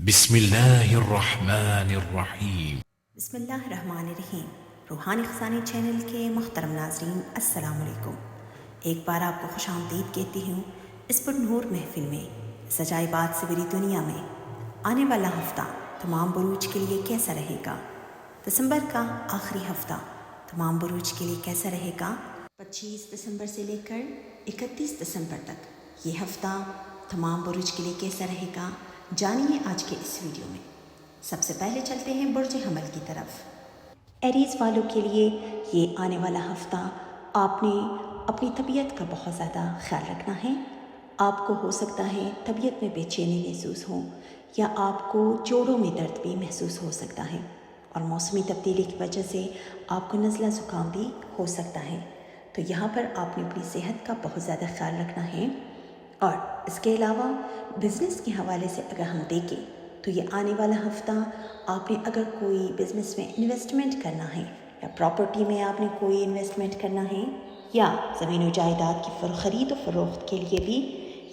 بسم اللہ الرحمن الرحیم۔ بسم اللہ الرحمن الرحیم۔ روحانی خزانے چینل کے محترم ناظرین، السلام علیکم۔ ایک بار آپ کو خوش آمدید کہتی ہوں اس پر نور محفل میں، اس عجائبات سے بری دنیا میں۔ آنے والا ہفتہ تمام بروج کے لیے کیسا رہے گا؟ دسمبر کا آخری ہفتہ تمام بروج کے لیے کیسا رہے گا؟ 25 دسمبر سے لے کر 31 دسمبر تک یہ ہفتہ تمام بروج کے لیے کیسا رہے گا، جانیے آج کے اس ویڈیو میں۔ سب سے پہلے چلتے ہیں برج حمل کی طرف۔ ایریز والوں کے لیے یہ آنے والا ہفتہ آپ نے اپنی طبیعت کا بہت زیادہ خیال رکھنا ہے۔ آپ کو ہو سکتا ہے طبیعت میں بے چینی محسوس ہو، یا آپ کو جوڑوں میں درد بھی محسوس ہو سکتا ہے، اور موسمی تبدیلی کی وجہ سے آپ کو نزلہ زکام بھی ہو سکتا ہے۔ تو یہاں پر آپ نے اپنی صحت کا بہت زیادہ خیال رکھنا ہے۔ اور اس کے علاوہ بزنس کے حوالے سے اگر ہم دیکھیں تو یہ آنے والا ہفتہ آپ نے اگر کوئی بزنس میں انویسٹمنٹ کرنا ہے، یا پراپرٹی میں آپ نے کوئی انویسٹمنٹ کرنا ہے، یا زمین و جائیداد کی خرید و فروخت کے لیے بھی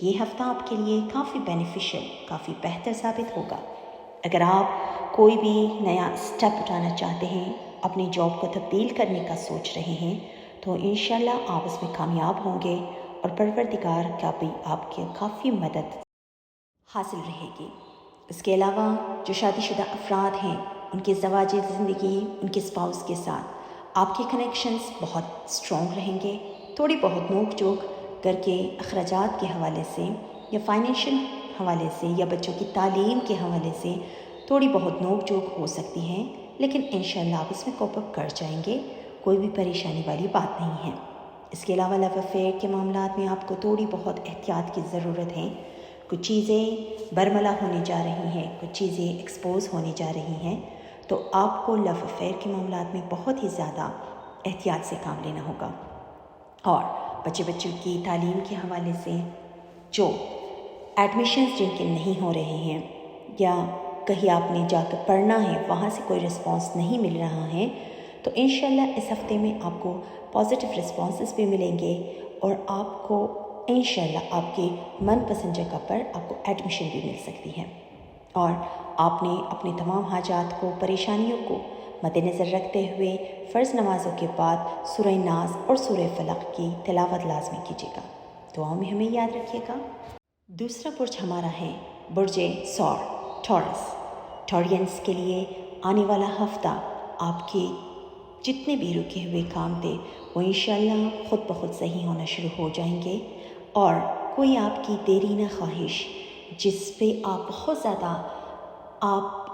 یہ ہفتہ آپ کے لیے کافی بینیفیشل، کافی بہتر ثابت ہوگا۔ اگر آپ کوئی بھی نیا اسٹیپ اٹھانا چاہتے ہیں، اپنی جاب کو تبدیل کرنے کا سوچ رہے ہیں، تو انشاءاللہ آپ اس میں کامیاب ہوں گے، اور پروردگار کا بھی آپ کی کافی مدد حاصل رہے گی۔ اس کے علاوہ جو شادی شدہ افراد ہیں، ان کی زواجی زندگی، ان کے اسپاؤس کے ساتھ آپ کے کنیکشنز بہت اسٹرانگ رہیں گے۔ تھوڑی بہت نوک جھوک گھر کے اخراجات کے حوالے سے، یا فائنینشیل حوالے سے، یا بچوں کی تعلیم کے حوالے سے تھوڑی بہت نوک جھوک ہو سکتی ہیں، لیکن انشاءاللہ آپ اس میں کوپ اپ کر جائیں گے۔ کوئی بھی پریشانی والی بات نہیں ہے۔ اس کے علاوہ لو افیئر کے معاملات میں آپ کو تھوڑی بہت احتیاط کی ضرورت ہے۔ کچھ چیزیں برملا ہونے جا رہی ہیں، کچھ چیزیں ایکسپوز ہونے جا رہی ہیں، تو آپ کو لو افیئر کے معاملات میں بہت ہی زیادہ احتیاط سے کام لینا ہوگا۔ اور بچوں کی تعلیم کے حوالے سے جو ایڈمیشنز جن کے نہیں ہو رہے ہیں، یا کہیں آپ نے جا کر پڑھنا ہے وہاں سے کوئی رسپانس نہیں مل رہا ہے، تو انشاءاللہ اس ہفتے میں آپ کو پازیٹیو رسپانسز بھی ملیں گے، اور آپ کو انشاءاللہ آپ کی من پسند جگہ پر آپ کو ایڈمیشن بھی مل سکتی ہے۔ اور آپ نے اپنے تمام حاجات کو، پریشانیوں کو مد نظر رکھتے ہوئے فرض نمازوں کے بعد سورہ ناس اور سورہ فلق کی تلاوت لازمی کیجیے گا۔ دعاؤں میں ہمیں یاد رکھیے گا۔ دوسرا برج ہمارا ہے برج ثور، ٹورس۔ ٹورینس کے لیے آنے والا ہفتہ آپ کے جتنے بھی رکے ہوئے کام تھے وہ انشاءاللہ خود بخود صحیح ہونا شروع ہو جائیں گے، اور کوئی آپ کی دیرینہ خواہش جس پہ آپ بہت زیادہ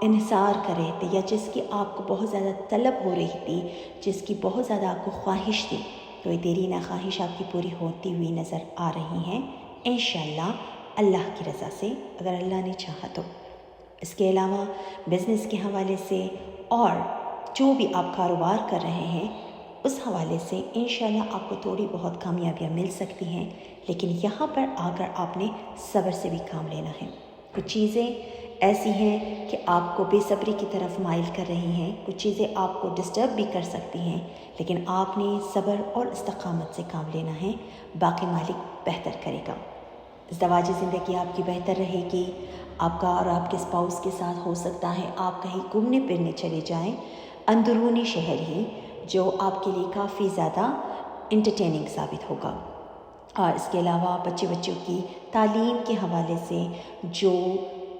انحصار کر رہے تھے، یا جس کی آپ کو بہت زیادہ طلب ہو رہی تھی، جس کی بہت زیادہ آپ کو خواہش تھی، تو یہ دیرینہ خواہش آپ کی پوری ہوتی ہوئی نظر آ رہی ہیں انشاءاللہ، اللہ کی رضا سے، اگر اللہ نے چاہا تو۔ اس کے علاوہ بزنس کے حوالے سے، اور جو بھی آپ کاروبار کر رہے ہیں اس حوالے سے انشاءاللہ آپ کو تھوڑی بہت کامیابیاں مل سکتی ہیں، لیکن یہاں پر آ کر آپ نے صبر سے بھی کام لینا ہے۔ کچھ چیزیں ایسی ہیں کہ آپ کو بے صبری کی طرف مائل کر رہی ہیں، کچھ چیزیں آپ کو ڈسٹرب بھی کر سکتی ہیں، لیکن آپ نے صبر اور استقامت سے کام لینا ہے، باقی مالک بہتر کرے گا۔ ازدواجی زندگی آپ کی بہتر رہے گی۔ آپ کا اور آپ کے اسپاؤس کے ساتھ ہو سکتا ہے آپ کہیں گھومنے پھرنے چلے جائیں، اندرونی شہر ہی، جو آپ کے لیے کافی زیادہ انٹرٹیننگ ثابت ہوگا۔ اور اس کے علاوہ بچوں کی تعلیم کے حوالے سے جو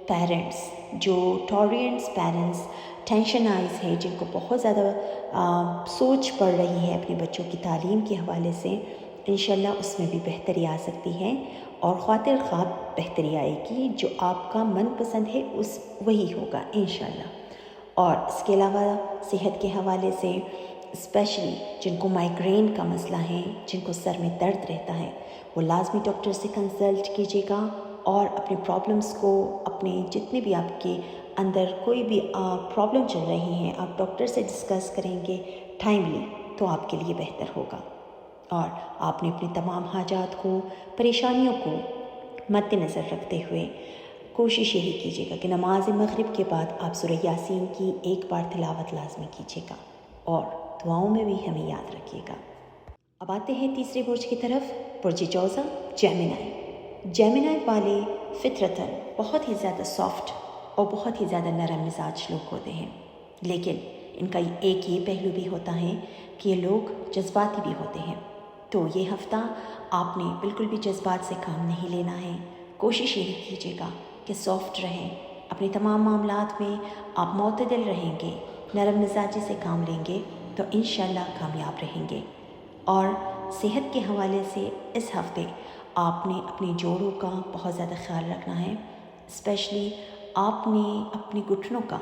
پیرنٹس، جو ٹورینس پیرنٹس ٹینشنائز ہے، جن کو بہت زیادہ سوچ پڑ رہی ہے اپنے بچوں کی تعلیم کے حوالے سے، انشاءاللہ اس میں بھی بہتری آ سکتی ہے، اور خاطر خواہ بہتری آئے گی۔ جو آپ کا من پسند ہے وہی ہوگا انشاءاللہ۔ اور اس کے علاوہ صحت کے حوالے سے اسپیشلی جن کو مائیگرین کا مسئلہ ہے، جن کو سر میں درد رہتا ہے، وہ لازمی ڈاکٹر سے کنسلٹ کیجیے گا، اور اپنے پرابلمس کو، اپنے جتنے بھی آپ کے اندر کوئی بھی پرابلم چل رہی ہیں، آپ ڈاکٹر سے ڈسکس کریں گے ٹائملی، تو آپ کے لیے بہتر ہوگا۔ اور آپ نے اپنے تمام حاجات کو، پریشانیوں کو مد نظر رکھتے ہوئے کوشش یہی کیجیے گا کہ نماز مغرب کے بعد آپ سورہ یاسین کی ایک بار تلاوت لازمی کیجیے گا، اور دعاؤں میں بھی ہمیں یاد رکھیے گا۔ اب آتے ہیں تیسرے برج کی طرف، برج جوزا، جیمنائی۔ جیمنائی والے فطرتاً بہت ہی زیادہ سافٹ اور بہت ہی زیادہ نرم مزاج لوگ ہوتے ہیں، لیکن ان کا ایک یہ پہلو بھی ہوتا ہے کہ یہ لوگ جذباتی بھی ہوتے ہیں۔ تو یہ ہفتہ آپ نے بالکل بھی جذبات سے کام نہیں لینا ہے۔ کوشش یہ کیجیے گا کہ سافٹ رہیں، اپنے تمام معاملات میں آپ معتدل رہیں گے، نرم مزاجی سے کام لیں گے تو انشاءاللہ کامیاب رہیں گے۔ اور صحت کے حوالے سے اس ہفتے آپ نے اپنے جوڑوں کا بہت زیادہ خیال رکھنا ہے، اسپیشلی آپ نے اپنے گھٹنوں کا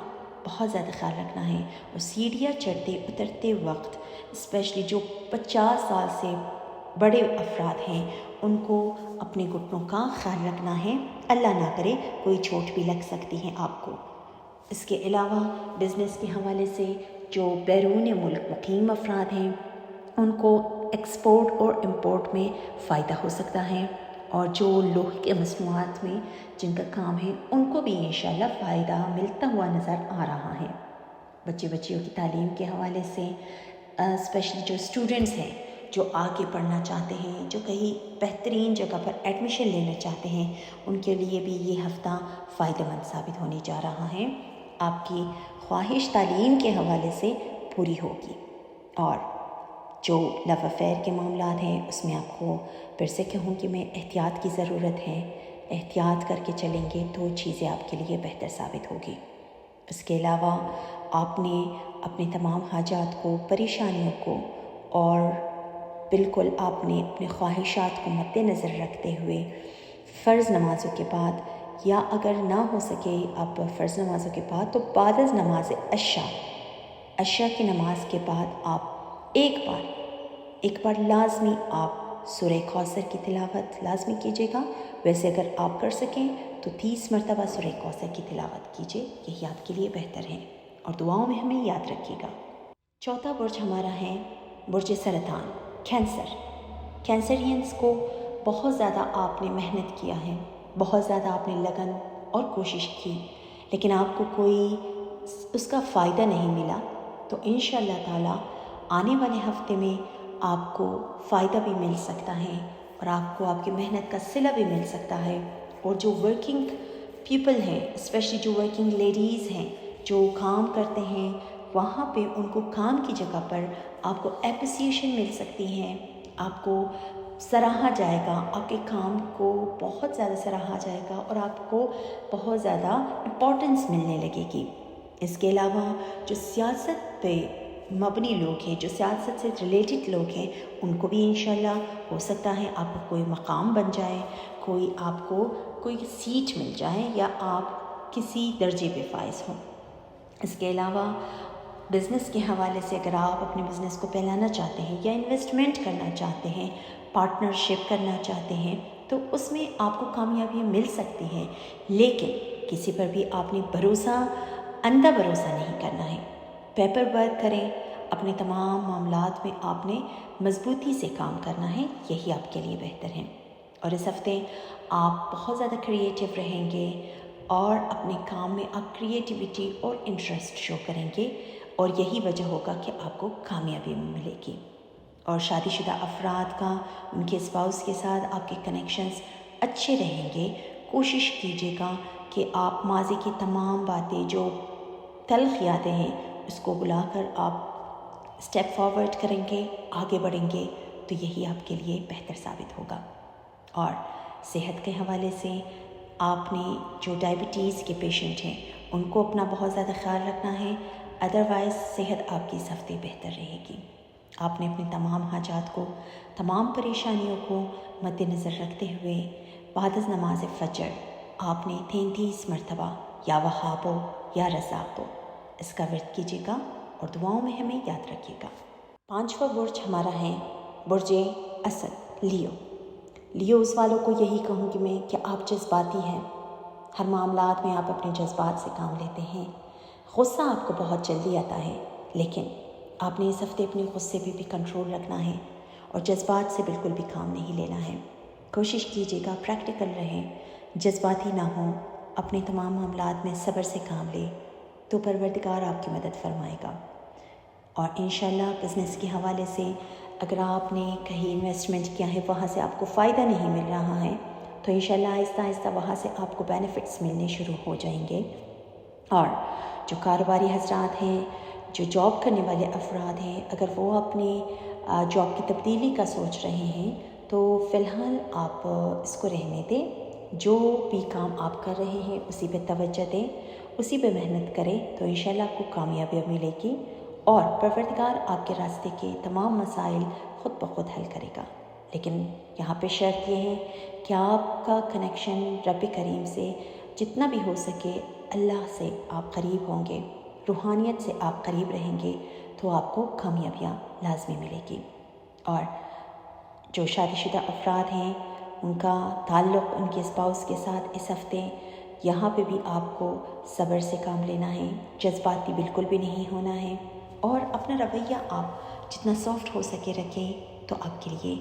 بہت زیادہ خیال رکھنا ہے، اور سیڑھیاں چڑھتے اترتے وقت اسپیشلی جو 50 سال سے بڑے افراد ہیں ان کو اپنے گھٹنوں کا خیال رکھنا ہے، اللہ نہ کرے کوئی چوٹ بھی لگ سکتی ہے آپ کو۔ اس کے علاوہ بزنس کے حوالے سے جو بیرون ملک مقیم افراد ہیں ان کو ایکسپورٹ اور امپورٹ میں فائدہ ہو سکتا ہے، اور جو لوہے کے مصنوعات میں جن کا کام ہے ان کو بھی انشاءاللہ فائدہ ملتا ہوا نظر آ رہا ہے۔ بچیوں کی تعلیم کے حوالے سے اسپیشلی جو اسٹوڈنٹس ہیں جو آگے پڑھنا چاہتے ہیں، جو کہیں بہترین جگہ پر ایڈمیشن لینا چاہتے ہیں، ان کے لیے بھی یہ ہفتہ فائدہ مند ثابت ہونے جا رہا ہے۔ آپ کی خواہش تعلیم کے حوالے سے پوری ہوگی، اور جو لو افیئر کے معاملات ہیں اس میں آپ کو پھر سے کہوں کہ میں احتیاط کی ضرورت ہے، احتیاط کر کے چلیں گے تو چیزیں آپ کے لیے بہتر ثابت ہوگی۔ اس کے علاوہ آپ نے اپنے تمام حاجات کو، پریشانیوں کو، اور بالکل آپ نے اپنے خواہشات کو مد نظر رکھتے ہوئے فرض نمازوں کے بعد، یا اگر نہ ہو سکے آپ فرض نمازوں کے بعد تو بعد از نماز عشاء کی نماز کے بعد آپ ایک بار لازمی آپ سورہ کوثر کی تلاوت لازمی کیجیے گا۔ ویسے اگر آپ کر سکیں تو 30 مرتبہ سورہ کوثر کی تلاوت کیجیے، یہی آپ کے لیے بہتر ہے، اور دعاؤں میں ہمیں یاد رکھیے گا۔ چوتھا برج ہمارا ہے برج سرطان، کینسرینس کو بہت زیادہ آپ نے محنت کیا ہے، بہت زیادہ آپ نے لگن اور کوشش کی، لیکن آپ کو کوئی اس کا فائدہ نہیں ملا، تو انشاءاللہ تعالی آنے والے ہفتے میں آپ کو فائدہ بھی مل سکتا ہے، اور آپ کو آپ کی محنت کا صلہ بھی مل سکتا ہے۔ اور جو ورکنگ پیپل ہیں، اسپیشلی جو ورکنگ لیڈیز ہیں جو کام کرتے ہیں، وہاں پہ ان کو کام کی جگہ پر آپ کو اپریسیشن مل سکتی ہے، آپ کو سراہا جائے گا، آپ کے کام کو بہت زیادہ سراہا جائے گا، اور آپ کو بہت زیادہ امپورٹنس ملنے لگے گی۔ اس کے علاوہ جو سیاست پہ مبنی لوگ ہیں، جو سیاست سے ریلیٹڈ لوگ ہیں، ان کو بھی انشاءاللہ ہو سکتا ہے آپ کو کوئی مقام بن جائے، آپ کو کوئی سیٹ مل جائے، یا آپ کسی درجے پہ فائز ہوں۔ اس کے علاوہ بزنس کے حوالے سے اگر آپ اپنے بزنس کو پھیلانا چاہتے ہیں، یا انویسٹمنٹ کرنا چاہتے ہیں، پارٹنرشپ کرنا چاہتے ہیں، تو اس میں آپ کو کامیابی مل سکتی ہے، لیکن کسی پر بھی آپ نے اندھا بھروسہ نہیں کرنا ہے۔ پیپر ورک کریں، اپنے تمام معاملات میں آپ نے مضبوطی سے کام کرنا ہے، یہی آپ کے لیے بہتر ہے۔ اور اس ہفتے آپ بہت زیادہ کریٹیو رہیں گے، اور اپنے کام میں آپ کریٹیوٹی اور انٹرسٹ شو کریں گے، اور یہی وجہ ہوگا کہ آپ کو کامیابی ملے گی۔ اور شادی شدہ افراد کا ان کے اسپاؤس کے ساتھ آپ کے کنیکشنز اچھے رہیں گے۔ کوشش کیجیے گا کہ آپ ماضی کی تمام باتیں، جو تلخ یادیں ہیں، اس کو بلا کر آپ اسٹیپ فارورڈ کریں گے، آگے بڑھیں گے، تو یہی آپ کے لیے بہتر ثابت ہوگا۔ اور صحت کے حوالے سے آپ نے جو ڈائبٹیز کے پیشنٹ ہیں ان کو اپنا بہت زیادہ خیال رکھنا ہے، ادروائز صحت آپ کی اس ہفتے بہتر رہے گی۔ آپ نے اپنے تمام حاجات کو، تمام پریشانیوں کو مد نظر رکھتے ہوئے بعد از نماز فجر آپ نے 33 مرتبہ یا وہابو یا رزاقو اس کا ورد کیجیے گا، اور دعاؤں میں ہمیں یاد رکھیے گا۔ پانچواں برج ہمارا ہے برج اسد، لیوز والوں کو یہی کہوں گی میں کہ آپ جذباتی ہیں، ہر معاملات میں آپ اپنے جذبات سے کام لیتے ہیں، غصہ آپ کو بہت جلدی آتا ہے، لیکن آپ نے اس ہفتے اپنے غصے پہ بھی کنٹرول رکھنا ہے، اور جذبات سے بالکل بھی کام نہیں لینا ہے۔ کوشش کیجیے گا پریکٹیکل رہیں، جذباتی نہ ہوں، اپنے تمام معاملات میں صبر سے کام لیں، تو پروردگار آپ کی مدد فرمائے گا۔ اور انشاءاللہ بزنس کے حوالے سے اگر آپ نے کہیں انویسٹمنٹ کیا ہے، وہاں سے آپ کو فائدہ نہیں مل رہا ہے، تو انشاءاللہ آہستہ آہستہ وہاں سے آپ کو بینیفٹس ملنے شروع ہو جائیں گے۔ اور جو کاروباری حضرات ہیں، جو جاب کرنے والے افراد ہیں، اگر وہ اپنے جاب کی تبدیلی کا سوچ رہے ہیں تو فی الحال آپ اس کو رہنے دیں. جو بھی کام آپ کر رہے ہیں اسی پہ توجہ دیں، اسی پہ محنت کریں تو انشاءاللہ آپ کو کامیابی ملے گی، اور پروردگار آپ کے راستے کے تمام مسائل خود بخود حل کرے گا. لیکن یہاں پہ شرط یہ ہے کہ آپ کا کنیکشن رب کریم سے جتنا بھی ہو سکے اللہ سے آپ قریب ہوں گے، روحانیت سے آپ قریب رہیں گے تو آپ کو کامیابیاں لازمی ملے گی. اور جو شادی شدہ افراد ہیں ان کا تعلق ان کے اسپاؤس کے ساتھ اس ہفتے یہاں پہ بھی آپ کو صبر سے کام لینا ہے، جذباتی بالکل بھی نہیں ہونا ہے، اور اپنا رویہ آپ جتنا سافٹ ہو سکے رکھیں تو آپ کے لیے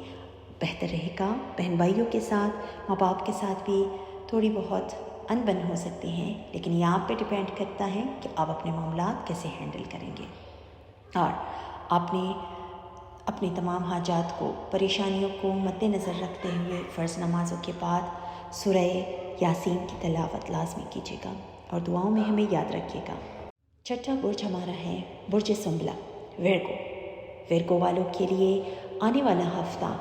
بہتر رہے گا. بہن بھائیوں کے ساتھ، ماں باپ کے ساتھ بھی تھوڑی بہت انبن ہو سکتی ہیں، لیکن یہ آپ پہ ڈیپینڈ کرتا ہے کہ آپ اپنے معاملات کیسے ہینڈل کریں گے. اور آپ نے اپنی تمام حاجات کو، پریشانیوں کو مد نظر رکھتے ہوئے فرض نمازوں کے بعد سورہ یاسین کی تلاوت لازمی کیجیے گا اور دعاؤں میں ہمیں یاد رکھیے گا. چھٹا برج ہمارا ہے برج سنبلا، ویرگو والوں کے لیے آنے والا ہفتہ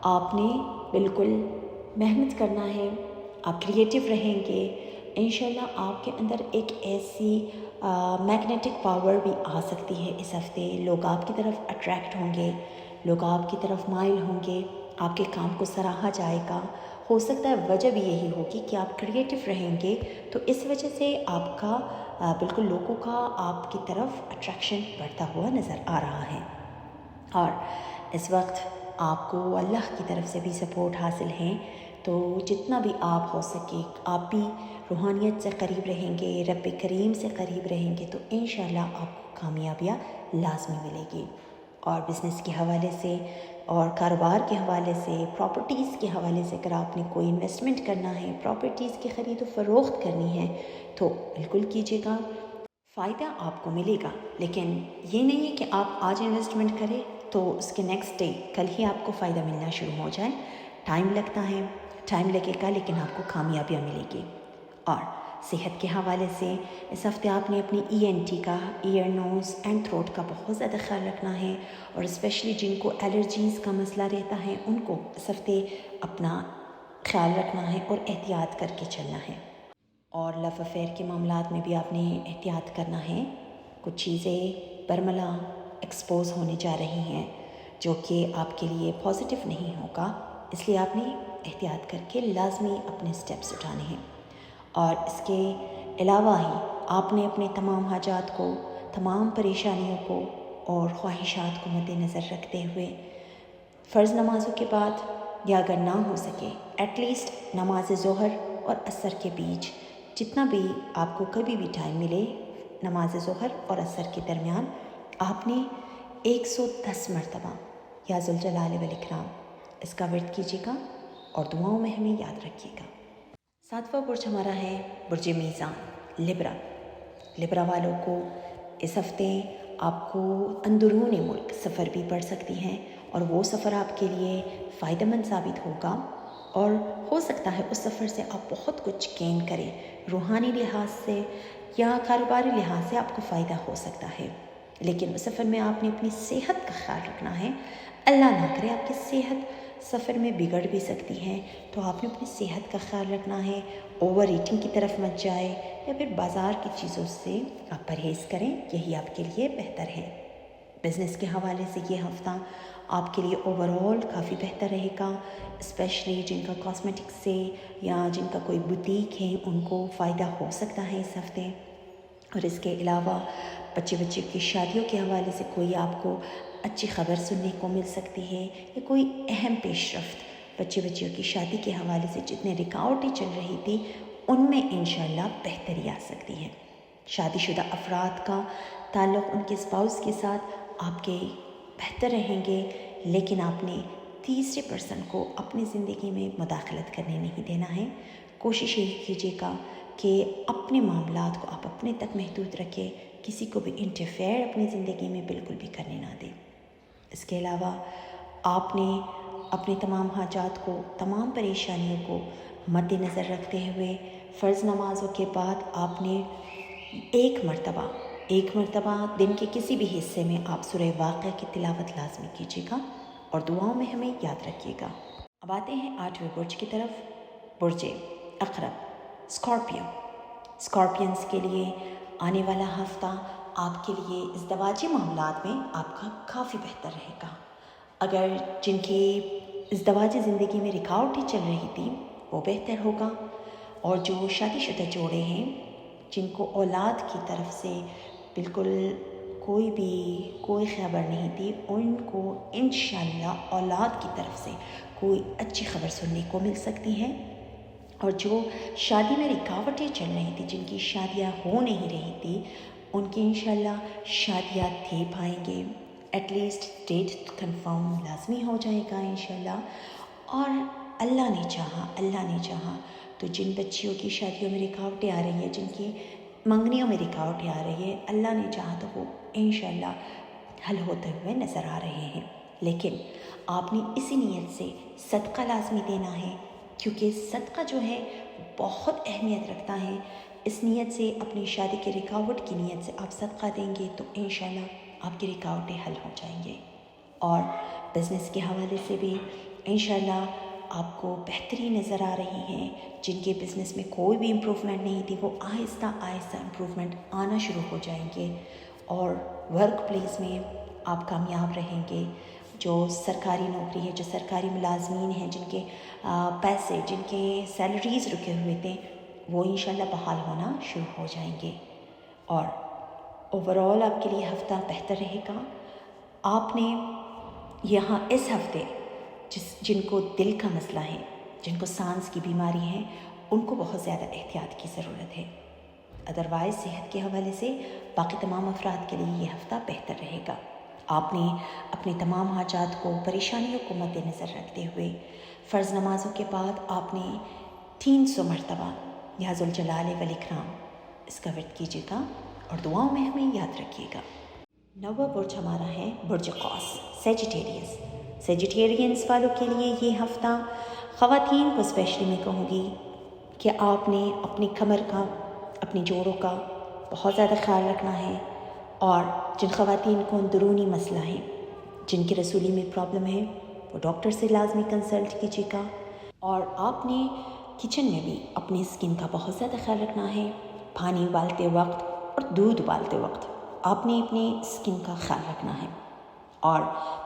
آپ نے بالکل محنت کرنا ہے، آپ کریٹیو رہیں گے. انشاءاللہ آپ کے اندر ایک ایسی میگنیٹک پاور بھی آ سکتی ہے اس ہفتے. لوگ آپ کی طرف اٹریکٹ ہوں گے، لوگ آپ کی طرف مائل ہوں گے، آپ کے کام کو سراہا جائے گا. ہو سکتا ہے وجہ بھی یہی ہوگی کہ آپ کریٹیو رہیں گے، تو اس وجہ سے آپ کا بالکل لوگوں کا آپ کی طرف اٹریکشن بڑھتا ہوا نظر آ رہا ہے. اور اس وقت آپ کو اللہ کی طرف سے بھی سپورٹ حاصل ہے، تو جتنا بھی آپ ہو سکے آپ بھی روحانیت سے قریب رہیں گے، رب کریم سے قریب رہیں گے تو انشاءاللہ آپ کو کامیابیاں لازمی ملے گی. اور بزنس کے حوالے سے اور کاروبار کے حوالے سے، پراپرٹیز کے حوالے سے اگر آپ نے کوئی انویسٹمنٹ کرنا ہے، پراپرٹیز کی خرید و فروخت کرنی ہے تو بالکل کیجیے گا، فائدہ آپ کو ملے گا. لیکن یہ نہیں ہے کہ آپ آج انویسٹمنٹ کریں تو اس کے نیکسٹ ڈے کل ہی آپ کو فائدہ ملنا شروع ہو جائے. ٹائم لگتا ہے، ٹائم لگے گا، لیکن آپ کو کامیابیاں ملے گی. اور صحت کے حوالے سے اس ہفتے آپ نے اپنی ENT کا، ایئر نوز اینڈ تھروٹ کا بہت زیادہ خیال رکھنا ہے، اور اسپیشلی جن کو الرجیز کا مسئلہ رہتا ہے ان کو اس ہفتے اپنا خیال رکھنا ہے اور احتیاط کر کے چلنا ہے. اور لو افیئر کے معاملات میں بھی آپ نے احتیاط کرنا ہے. کچھ چیزیں برملا ایکسپوز ہونے جا رہی ہیں جو کہ آپ کے لیے پازیٹیو نہیں ہوگا، اس لیے آپ نے احتیاط کر کے لازمی اپنے سٹیپس اٹھانے ہیں. اور اس کے علاوہ ہی آپ نے اپنے تمام حاجات کو، تمام پریشانیوں کو اور خواہشات کو مد نظر رکھتے ہوئے فرض نمازوں کے بعد، یا اگر نہ ہو سکے ایٹ لیسٹ نماز ظہر اور عصر کے بیچ جتنا بھی آپ کو کبھی بھی ٹائم ملے، نماز ظہر اور عصر کے درمیان آپ نے 110 مرتبہ یا ذوالجلال والاکرام اس کا ورد کیجیے گا اور دعاؤں میں ہمیں یاد رکھیے گا. 7واں برج ہمارا ہے برج میزان، لبرا والوں کو اس ہفتے آپ کو اندرون ملک سفر بھی پڑ سکتی ہیں، اور وہ سفر آپ کے لیے فائدہ مند ثابت ہوگا، اور ہو سکتا ہے اس سفر سے آپ بہت کچھ گین کریں. روحانی لحاظ سے یا کاروباری لحاظ سے آپ کو فائدہ ہو سکتا ہے، لیکن اس سفر میں آپ نے اپنی صحت کا خیال رکھنا ہے. اللہ نہ کرے آپ کی صحت سفر میں بگڑ بھی سکتی ہے، تو آپ نے اپنی صحت کا خیال رکھنا ہے. اوور ایٹنگ کی طرف مت جائے، یا پھر بازار کی چیزوں سے آپ پرہیز کریں، یہی آپ کے لیے بہتر ہے. بزنس کے حوالے سے یہ ہفتہ آپ کے لیے اوور آل کافی بہتر رہے گا، اسپیشلی جن کا کاسمیٹک سے یا جن کا کوئی بوتیک ہے ان کو فائدہ ہو سکتا ہے اس ہفتے. اور اس کے علاوہ بچے کی شادیوں کے حوالے سے کوئی آپ کو اچھی خبر سننے کو مل سکتی ہے، یا کوئی اہم پیش رفت بچیوں کی شادی کے حوالے سے جتنے رکاوٹیں چل رہی تھی ان میں انشاءاللہ بہتری آ سکتی ہے. شادی شدہ افراد کا تعلق ان کے اسپاؤس کے ساتھ آپ کے بہتر رہیں گے، لیکن آپ نے تیسرے پرسن کو اپنی زندگی میں مداخلت کرنے نہیں دینا ہے. کوشش یہی کیجیے گا کہ اپنے معاملات کو آپ اپنے تک محدود رکھیں، کسی کو بھی انٹرفیئر اپنی زندگی میں بالکل بھی کرنے نہ دیں. اس کے علاوہ آپ نے اپنے تمام حاجات کو، تمام پریشانیوں کو مد نظر رکھتے ہوئے فرض نمازوں کے بعد آپ نے ایک مرتبہ دن کے کسی بھی حصے میں آپ سورہ واقعہ کی تلاوت لازمی کیجیے گا اور دعاؤں میں ہمیں یاد رکھیے گا۔ اب آتے ہیں 8ویں برج کی طرف، برج عقرب، اسکارپینس کے لیے آنے والا ہفتہ آپ کے لیے ازدواجی معاملات میں آپ کا کافی بہتر رہے گا۔ اگر جن کی ازدواجی زندگی میں رکاوٹیں چل رہی تھی وہ بہتر ہوگا، اور جو شادی شدہ جوڑے ہیں جن کو اولاد کی طرف سے بالکل کوئی خبر نہیں تھی، ان کو انشاءاللہ اولاد کی طرف سے کوئی اچھی خبر سننے کو مل سکتی ہے۔ اور جو شادی میں رکاوٹیں چل رہی تھی، جن کی شادیاں ہو نہیں رہی تھی، ان کی انشاءاللہ شادیاں دے پائیں گے، ایٹ لیسٹ ڈیٹ کنفرم لازمی ہو جائے گا انشاءاللہ۔ اور اللہ نے چاہا تو جن بچیوں کی شادیوں میں رکاوٹیں آ رہی ہیں، جن کی منگنیوں میں رکاوٹیں آ رہی ہیں، اللہ نے چاہا تو وہ انشاءاللہ حل ہوتے ہوئے نظر آ رہے ہیں۔ لیکن آپ نے اسی نیت سے صدقہ لازمی دینا ہے، کیونکہ صدقہ جو ہے بہت اہمیت رکھتا ہے۔ اس نیت سے، اپنی شادی کی رکاوٹ کی نیت سے آپ صدقہ دیں گے تو انشاءاللہ آپ کی رکاوٹیں حل ہو جائیں گے۔ اور بزنس کے حوالے سے بھی انشاءاللہ آپ کو بہتری نظر آ رہی ہیں۔ جن کے بزنس میں کوئی بھی امپروومنٹ نہیں تھی، وہ آہستہ امپروومنٹ آنا شروع ہو جائیں گے، اور ورک پلیس میں آپ کامیاب رہیں گے۔ جو سرکاری نوکری ہے، جو سرکاری ملازمین ہیں، جن کے پیسے، جن کے سیلریز رکے ہوئے تھے، وہ انشاءاللہ بحال ہونا شروع ہو جائیں گے۔ اور اوورآل آپ کے لیے ہفتہ بہتر رہے گا۔ آپ نے یہاں اس ہفتے جن کو دل کا مسئلہ ہے، جن کو سانس کی بیماری ہے، ان کو بہت زیادہ احتیاط کی ضرورت ہے۔ ادروائز صحت کے حوالے سے باقی تمام افراد کے لیے یہ ہفتہ بہتر رہے گا۔ آپ نے اپنے تمام حاجات کو، پریشانیوں کو مد نظر رکھتے ہوئے فرض نمازوں کے بعد آپ نے 300 مرتبہ یا ذوالجلال والاکرام اس کا ورد کیجیے گا اور دعاؤں میں ہمیں یاد رکھیے گا۔ 9واں برج ہمارا ہے برج قوس، سیجیٹیرینس والوں کے لیے یہ ہفتہ، خواتین کو اسپیشلی میں کہوں گی کہ آپ نے اپنی کمر کا، اپنی جوڑوں کا بہت زیادہ خیال رکھنا ہے۔ اور جن خواتین کو اندرونی مسئلہ ہے، جن کی رسولی میں پرابلم ہے، وہ ڈاکٹر سے لازمی کنسلٹ کیجیے گا۔ اور آپ نے کچن میں بھی اپنی اسکن کا بہت زیادہ خیال رکھنا ہے۔ پانی ابالتے وقت اور دودھ ابالتے وقت آپ نے اپنی اسکن کا خیال رکھنا ہے۔ اور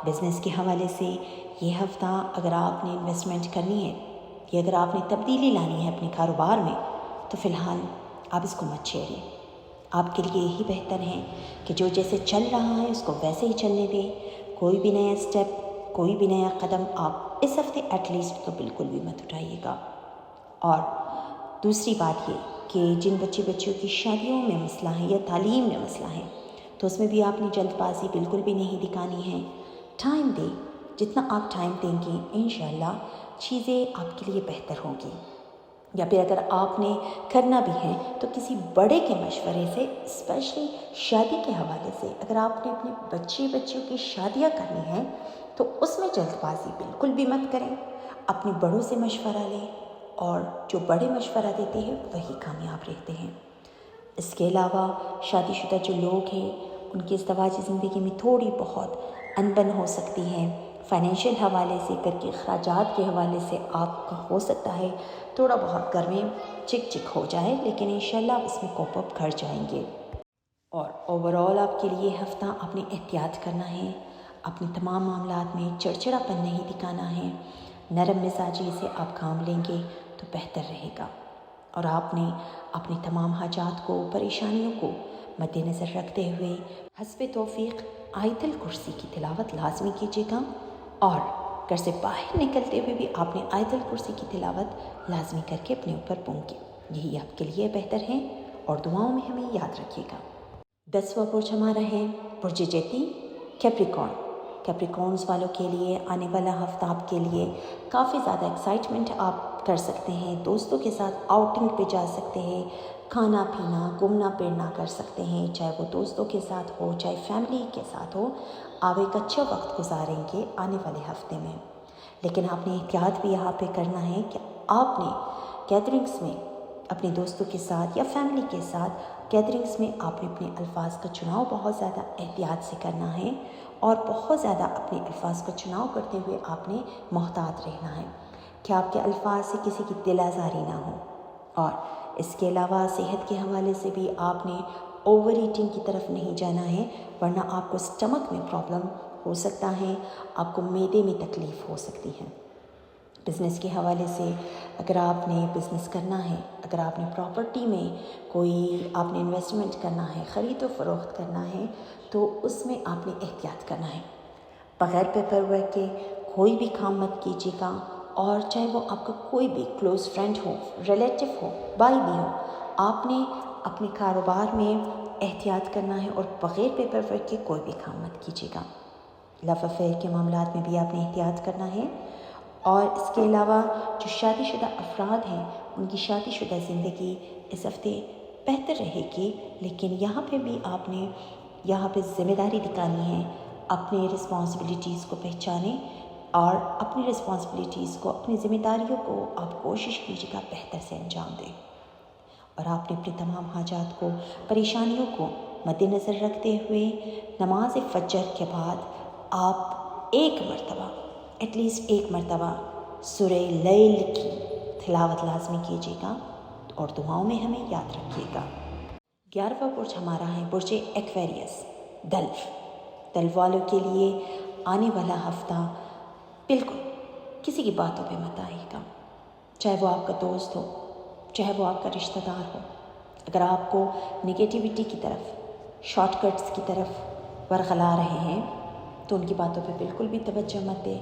بزنس کے حوالے سے یہ ہفتہ اگر آپ نے انویسٹمنٹ کرنی ہے یا اگر آپ نے تبدیلی لانی ہے اپنے کاروبار میں، تو فی الحال آپ اس کو مت چھیڑیں۔ آپ کے لیے یہی بہتر ہے کہ جو جیسے چل رہا ہے اس کو ویسے ہی چلنے دیں۔ کوئی بھی نیا اسٹیپ، کوئی بھی نیا قدم آپ اس ہفتے ایٹ لیسٹ تو بالکل بھی مت اٹھائیے گا۔ اور دوسری بات یہ کہ جن بچیوں کی شادیوں میں مسئلہ ہے یا تعلیم میں مسئلہ ہے، تو اس میں بھی آپ نے جلد بازی بالکل بھی نہیں دکھانی ہے۔ ٹائم دیں، جتنا آپ ٹائم دیں گے انشاءاللہ چیزیں آپ کے لیے بہتر ہوں گی۔ یا پھر اگر آپ نے کرنا بھی ہے تو کسی بڑے کے مشورے سے، اسپیشلی شادی کے حوالے سے، اگر آپ نے اپنے بچیوں کی شادیاں کرنی ہیں تو اس میں جلد بازی بالکل بھی مت کریں۔ اپنے بڑوں سے مشورہ لیں، اور جو بڑے مشورہ دیتے ہیں وہی کامیاب رہتے ہیں۔ اس کے علاوہ شادی شدہ جو لوگ ہیں، ان کی ازدواجی زندگی میں تھوڑی بہت انبن ہو سکتی ہے، فائنینشیل حوالے سے، گھر کے اخراجات کے حوالے سے آپ کا ہو سکتا ہے تھوڑا بہت گھر میں چک ہو جائے، لیکن انشاءاللہ آپ اس میں کوپ اپ کر جائیں گے۔ اور اوورآل آپ کے لیے ہفتہ آپ نے احتیاط کرنا ہے، اپنے تمام معاملات میں چڑچڑا پن نہیں دکھانا ہے، نرم مزاجی سے آپ کام لیں گے تو بہتر رہے گا۔ اور آپ نے اپنی تمام حاجات کو، پریشانیوں کو مد نظر رکھتے ہوئے حسب توفیق آیت الکرسی کی تلاوت لازمی کیجیے گا، اور گھر سے باہر نکلتے ہوئے بھی آپ نے آیت الکرسی کی تلاوت لازمی کر کے اپنے اوپر پونکے، یہی آپ کے لیے بہتر ہے، اور دعاؤں میں ہمیں یاد رکھیے گا۔ 10واں برج ہمارا ہے برج جیتی، کیپریکونز والوں کے لیے آنے والا ہفتہ آپ کے لیے کافی زیادہ ایکسائٹمنٹ آپ کر سکتے ہیں، دوستوں کے ساتھ آؤٹنگ پہ جا سکتے ہیں، کھانا پینا، گھومنا پھرنا کر سکتے ہیں، چاہے وہ دوستوں کے ساتھ ہو، چاہے فیملی کے ساتھ ہو۔ آپ ایک اچھا وقت گزاریں گے آنے والے ہفتے میں، لیکن آپ نے احتیاط بھی یہاں پہ کرنا ہے کہ آپ نے گیدرنگس میں اپنے دوستوں کے ساتھ یا فیملی کے ساتھ گیدرنگس میں آپ نے اپنے الفاظ کا چناؤ بہت زیادہ احتیاط سے کرنا ہے اور بہت زیادہ اپنے الفاظ کا چناؤ کرتے ہوئے آپ نے محتاط رہنا ہے کہ آپ کے الفاظ سے کسی کی دل آزاری نہ ہو۔ اور اس کے علاوہ صحت کے حوالے سے بھی آپ نے اوور ایٹنگ کی طرف نہیں جانا ہے، ورنہ آپ کو اسٹمک میں پرابلم ہو سکتا ہے، آپ کو معدے میں تکلیف ہو سکتی ہے۔ بزنس کے حوالے سے اگر آپ نے بزنس کرنا ہے، اگر آپ نے پراپرٹی میں کوئی آپ نے انویسٹمنٹ کرنا ہے، خرید و فروخت کرنا ہے، تو اس میں آپ نے احتیاط کرنا ہے۔ بغیر پیپر ورک کے کوئی بھی کام مت کیجیے گا، اور چاہے وہ آپ کا کوئی بھی کلوز فرینڈ ہو، ریلیٹو ہو، بھائی بھی ہو، آپ نے اپنے کاروبار میں احتیاط کرنا ہے اور بغیر پیپر ورک کے کوئی بھی کام مت کیجیے گا۔ لو افیئر کے معاملات میں بھی آپ نے احتیاط کرنا ہے۔ اور اس کے علاوہ جو شادی شدہ افراد ہیں، ان کی شادی شدہ زندگی اس ہفتے بہتر رہے گی، لیکن یہاں پہ بھی آپ نے ذمہ داری دکھانی ہے۔ اپنے رسپانسبلٹیز کو پہچانیں اور اپنی رسپانسبلٹیز کو، اپنی ذمہ داریوں کو آپ کوشش کیجیے گا بہتر سے انجام دیں، اور آپ نے اپنی تمام حاجات کو، پریشانیوں کو مد نظر رکھتے ہوئے نماز فجر کے بعد آپ ایٹ لیسٹ ایک مرتبہ سورہ لیل کی تلاوت لازمی کیجیے گا، اور دعاؤں میں ہمیں یاد رکھیے گا۔ 11واں برج ہمارا ہے برج ایکویریس، دلو والوں کے لیے آنے والا ہفتہ بالکل کسی کی باتوں پہ مت آئیے گا، چاہے وہ آپ کا دوست ہو، چاہے وہ آپ کا رشتہ دار ہو۔ اگر آپ کو نگیٹیوٹی کی طرف، شارٹ کٹس کی طرف ورغلا رہے ہیں تو ان کی باتوں پہ بالکل بھی توجہ مت دے،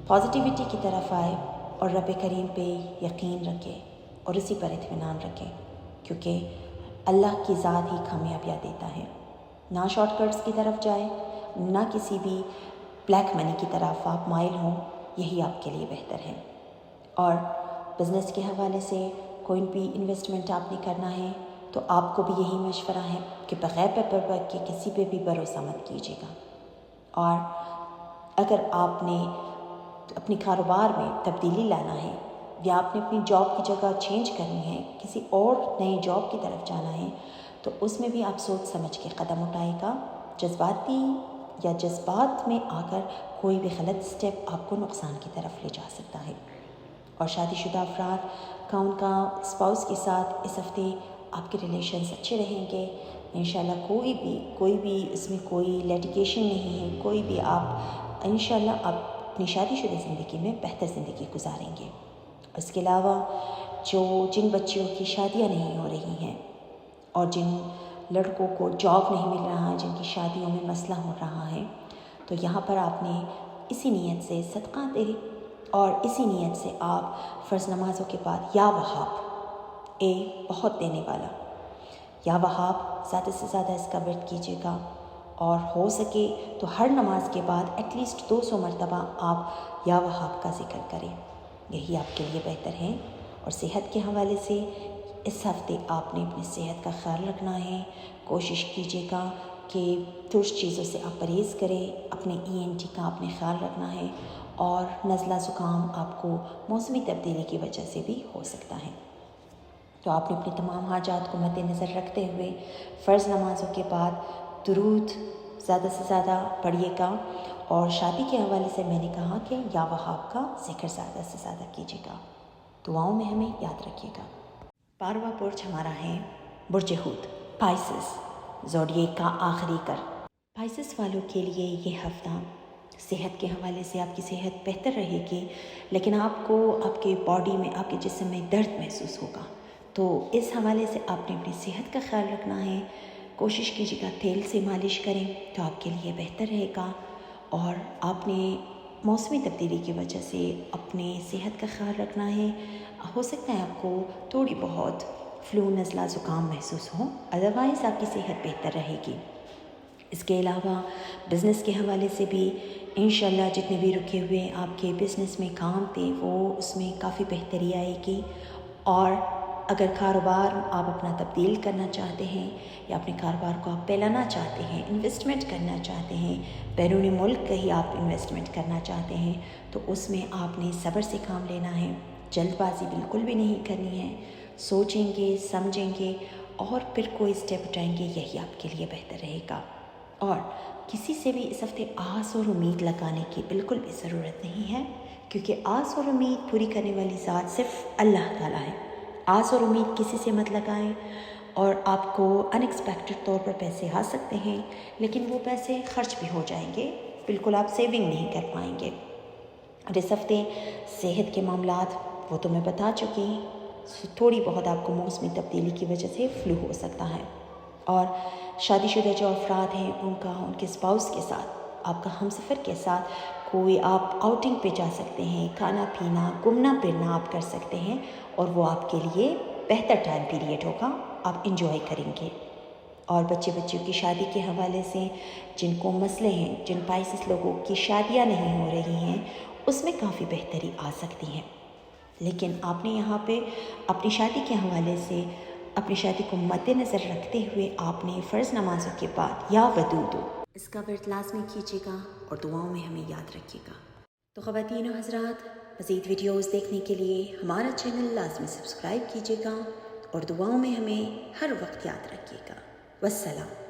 پازیٹیوٹی کی طرف آئے اور رب کریم پہ یقین رکھے اور اسی پر اطمینان رکھے، کیونکہ اللہ کی ذات ہی کامیابیاں دیتا ہے۔ نہ شارٹ کٹس کی طرف جائے، نہ کسی بھی بلیک منی کی طرف آپ مائل ہوں، یہی آپ کے لیے بہتر ہے۔ اور بزنس کے حوالے سے کوئی بھی انویسٹمنٹ آپ نے کرنا ہے تو آپ کو بھی یہی مشورہ ہے کہ بغیر پیپر ورک کے کسی پہ بھی بھروسہ مت کیجیے گا۔ اور اگر آپ نے اپنے کاروبار میں تبدیلی لانا ہے، یا آپ نے اپنی جاب کی جگہ چینج کرنی ہے، کسی اور نئی جاب کی طرف جانا ہے، تو اس میں بھی آپ سوچ سمجھ کے قدم اٹھائے گا۔ جذبات میں آ کر کوئی بھی غلط سٹیپ آپ کو نقصان کی طرف لے جا سکتا ہے۔ اور شادی شدہ افراد کا ان کا اسپاؤس کے ساتھ اس ہفتے آپ کے ریلیشنز اچھے رہیں گے انشاءاللہ۔ کوئی بھی اس میں کوئی لیٹیگیشن نہیں ہے، کوئی بھی آپ انشاءاللہ آپ اپنی شادی شدہ زندگی میں بہتر زندگی گزاریں گے۔ اس کے علاوہ جن بچیوں کی شادیاں نہیں ہو رہی ہیں اور جن لڑکوں کو جاب نہیں مل رہا ہے، جن کی شادیوں میں مسئلہ ہو رہا ہے، تو یہاں پر آپ نے اسی نیت سے صدقہ دے، اور اسی نیت سے آپ فرض نمازوں کے بعد یا وہاب، بہت دینے والا، یا وہاب زیادہ سے زیادہ اس کا ورد کیجیے گا، اور ہو سکے تو ہر نماز کے بعد ایٹ لیسٹ 200 مرتبہ آپ یا وہاب کا ذکر کریں، یہی آپ کے لیے بہتر ہے۔ اور صحت کے حوالے سے اس ہفتے آپ نے اپنی صحت کا خیال رکھنا ہے، کوشش کیجیے گا کہ ترش چیزوں سے آپ پرہیز کریں، اپنے ENT کا آپ نے خیال رکھنا ہے، اور نزلہ زکام آپ کو موسمی تبدیلی کی وجہ سے بھی ہو سکتا ہے۔ تو آپ نے اپنی تمام حاجات کو مد نظر رکھتے ہوئے فرض نمازوں کے بعد درود زیادہ سے زیادہ پڑھیے گا، اور شادی کے حوالے سے میں نے کہا کہ یا وہاب کا ذکر زیادہ سے زیادہ کیجیے گا، دعاؤں میں ہمیں یاد رکھیے گا۔ 12واں برج ہمارا ہے برج حوت، پائسس، زوڈیک کا آخری گھر۔ پائسس والوں کے لیے یہ ہفتہ صحت کے حوالے سے آپ کی صحت بہتر رہے گی، لیکن آپ کو آپ کے باڈی میں، آپ کے جسم میں درد محسوس ہوگا، تو اس حوالے سے آپ نے اپنی صحت کا خیال رکھنا ہے۔ کوشش کیجیے گا تیل سے مالش کریں تو آپ کے لیے بہتر رہے گا، اور آپ نے موسمی تبدیلی کی وجہ سے اپنے صحت کا خیال رکھنا ہے۔ ہو سکتا ہے آپ کو تھوڑی بہت فلو، نزلہ زکام محسوس ہو، ادروائز آپ کی صحت بہتر رہے گی۔ اس کے علاوہ بزنس کے حوالے سے بھی انشاءاللہ جتنے بھی رکے ہوئے آپ کے بزنس میں کام تھے، وہ اس میں کافی بہتری آئے گی۔ اور اگر کاروبار آپ اپنا تبدیل کرنا چاہتے ہیں، یا اپنے کاروبار کو آپ پھیلانا چاہتے ہیں، انویسٹمنٹ کرنا چاہتے ہیں، بیرون ملک کہیں آپ انویسٹمنٹ کرنا چاہتے ہیں، تو اس میں آپ نے صبر سے کام لینا ہے، جلد بازی بالکل بھی نہیں کرنی ہے، سوچیں گے، سمجھیں گے اور پھر کوئی اسٹیپ اٹھائیں گے، یہی آپ کے لیے بہتر رہے گا۔ اور کسی سے بھی اس ہفتے آس اور امید لگانے کی بالکل بھی ضرورت نہیں ہے، کیونکہ آس اور امید پوری کرنے والی ذات صرف اللہ تعالیٰ ہے۔ آس اور امید کسی سے مت لگائیں، اور آپ کو ان ایکسپیکٹڈ طور پر پیسے آ سکتے ہیں، لیکن وہ پیسے خرچ بھی ہو جائیں گے، بالکل آپ سیونگ نہیں کر پائیں گے۔ اور اس ہفتے صحت کے معاملات وہ تو میں بتا چکی ہوں، تھوڑی بہت آپ کو موسمی تبدیلی کی وجہ سے فلو ہو سکتا ہے۔ اور شادی شدہ جو افراد ہیں ان کے اسپاؤس کے ساتھ، آپ کا ہم سفر کے ساتھ کوئی آپ آؤٹنگ پہ جا سکتے ہیں، کھانا پینا گھومنا پھرنا آپ کر سکتے ہیں، اور وہ آپ کے لیے بہتر ٹائم پیریڈ ہوگا، آپ انجوائے کریں گے۔ اور بچوں کی شادی کے حوالے سے جن کو مسئلے ہیں، جن پائسس لوگوں کی شادیاں نہیں ہو رہی ہیں، اس میں کافی بہتری آ سکتی ہے۔ لیکن آپ نے یہاں پہ اپنی شادی کے حوالے سے اپنی شادی کو مد نظر رکھتے ہوئے آپ نے فرض نمازوں کے بعد یا ودودو اس کا ورد لازمی کیجیے گا، اور دعاؤں میں ہمیں یاد رکھیے گا۔ تو خواتین و حضرات، مزید ویڈیوز دیکھنے کے لیے ہمارا چینل لازمی سبسکرائب کیجیے گا، اور دعاؤں میں ہمیں ہر وقت یاد رکھیے گا۔ والسلام۔